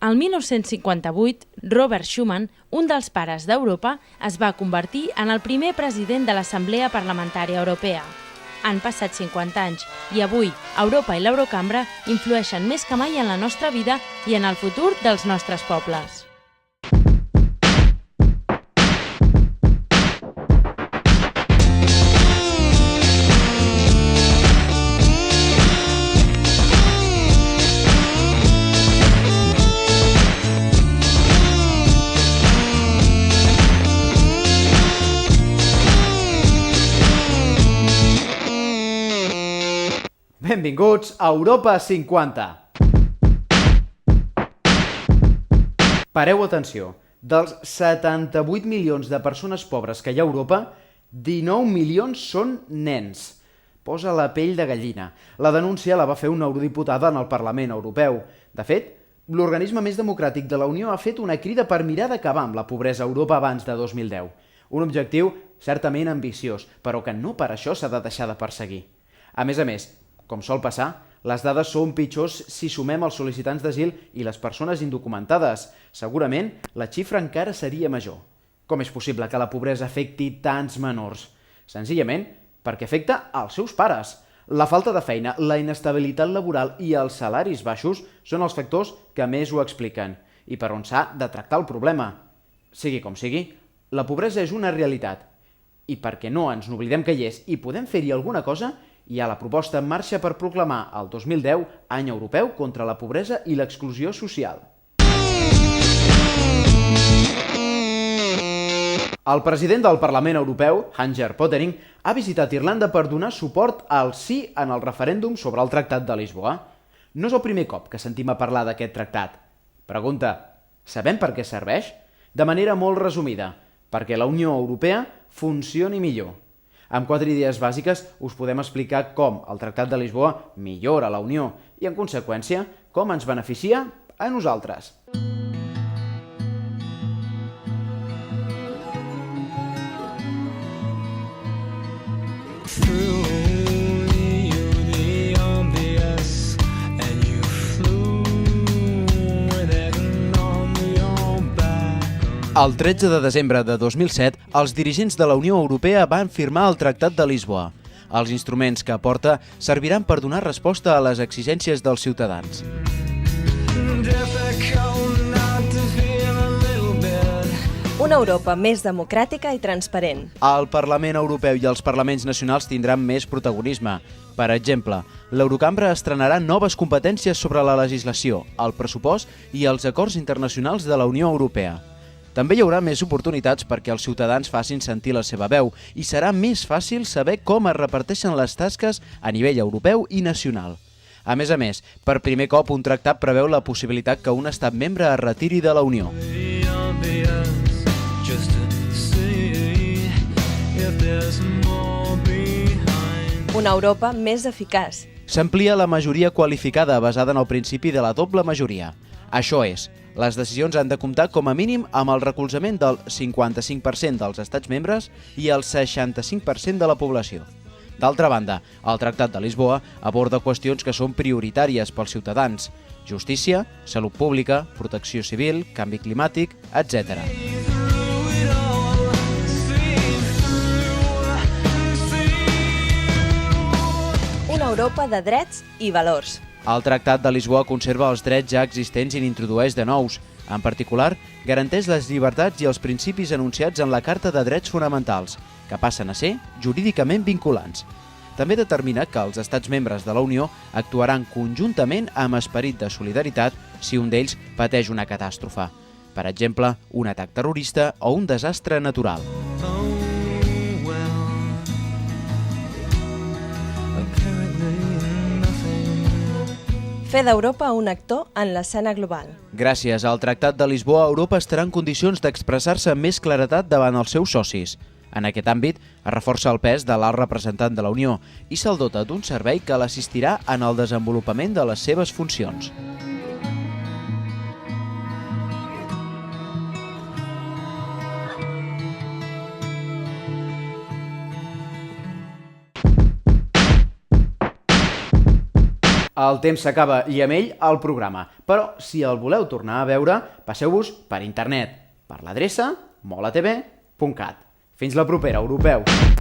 El 1958, Robert Schuman, un dels pares d'Europa, es va convertir en el primer president de l'Assemblea Parlamentària Europea. Han passat 50 anys i avui Europa i l'Eurocambra influeixen més que mai en la nostra vida i en el futur dels nostres pobles. Benvinguts a Europa 50. Pareu atenció, dels 78 milions de persones pobres que hi ha a Europa, 19 milions són nens. Posa la pell de gallina. La denúncia la va fer una eurodiputada en el Parlament Europeu. De fet, l'organisme més democràtic de la Unió ha fet una crida per mirar d'acabar amb la pobresa a Europa abans de 2010. Un objectiu certament ambiciós, però que no per això s'ha de deixar de perseguir. A més, com sol passar, les dades són pitjors si sumem els sol·licitants d'asil i les persones indocumentades. Segurament, la xifra encara seria major. Com és possible que la pobresa afecti tants menors? Senzillament, perquè afecta als seus pares. La falta de feina, la inestabilitat laboral i els salaris baixos són els factors que més ho expliquen i per on s'ha de tractar el problema. Sigui com sigui, la pobresa és una realitat. I perquè no ens n'oblidem que hi és i podem fer-hi alguna cosa, hi ha la proposta en marxa per proclamar el 2010 Any Europeu contra la Pobresa i l'Exclusió Social. El president del Parlament Europeu, Hans-Gert Pöttering, ha visitat Irlanda per donar suport al sí en el referèndum sobre el Tractat de Lisboa. No és el primer cop que sentim a parlar d'aquest tractat. Pregunta, sabem per què serveix? De manera molt resumida, perquè la Unió Europea funcioni millor. Amb 4 idees bàsiques us podem explicar com el Tractat de Lisboa millora la Unió i, en conseqüència, com ens beneficia a nosaltres. El 13 de desembre de 2007, els dirigents de la Unió Europea van firmar el Tractat de Lisboa. Els instruments que aporta serviran per donar resposta a les exigències dels ciutadans. Una Europa més democràtica i transparent. El Parlament Europeu i els parlaments nacionals tindran més protagonisme. Per exemple, l'Eurocambra estrenarà noves competències sobre la legislació, el pressupost i els acords internacionals de la Unió Europea. També hi haurà més oportunitats perquè els ciutadans facin sentir la seva veu i serà més fàcil saber com es reparteixen les tasques a nivell europeu i nacional. A més, per primer cop un tractat preveu la possibilitat que un estat membre es retiri de la Unió. Una Europa més eficaç. S'amplia la majoria qualificada basada en el principi de la doble majoria. Això és, les decisions han de comptar com a mínim amb el recolzament del 55% dels estats membres i el 65% de la població. D'altra banda, el Tractat de Lisboa aborda qüestions que són prioritàries pels ciutadans: justícia, salut pública, protecció civil, canvi climàtic, etc. Una Europa de drets i valors. El Tractat de Lisboa conserva els drets ja existents i n'introdueix de nous. En particular, garanteix les llibertats i els principis enunciats en la Carta de Drets Fonamentals, que passen a ser jurídicament vinculants. També determina que els estats membres de la Unió actuaran conjuntament amb esperit de solidaritat si un d'ells pateix una catàstrofe. Per exemple, un atac terrorista o un desastre natural. Fer d'Europa un actor en l'escena global. Gràcies al Tractat de Lisboa, Europa estarà en condicions d'expressar-se amb més claretat davant els seus socis. En aquest àmbit, es reforça el pes de l'alt representant de la Unió i se'l dota d'un servei que l'assistirà en el desenvolupament de les seves funcions. El temps s'acaba i amb ell el programa, però si el voleu tornar a veure, passeu-vos per internet, per l'adreça molatv.cat. Fins la propera, europeus!